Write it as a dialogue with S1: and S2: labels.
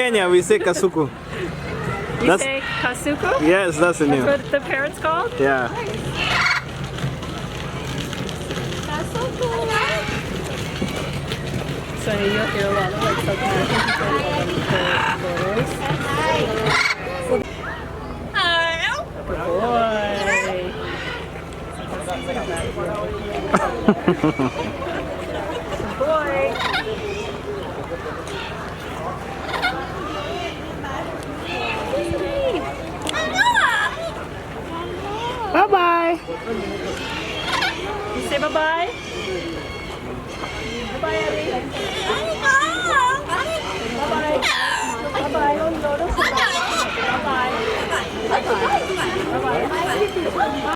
S1: Kenya, we say kasuku.
S2: You say kasuku?
S1: Yes, that's the name.
S2: That's what the parrot's called?
S1: Yeah.
S2: That's so cool. So you'll hear a lot of like South American people Good boy.
S1: Bye-bye.
S2: You say bye-bye? Bye-bye, Ellie. Bye-bye. Bye-bye. Bye-bye. Bye-bye. Bye-bye. Bye-bye.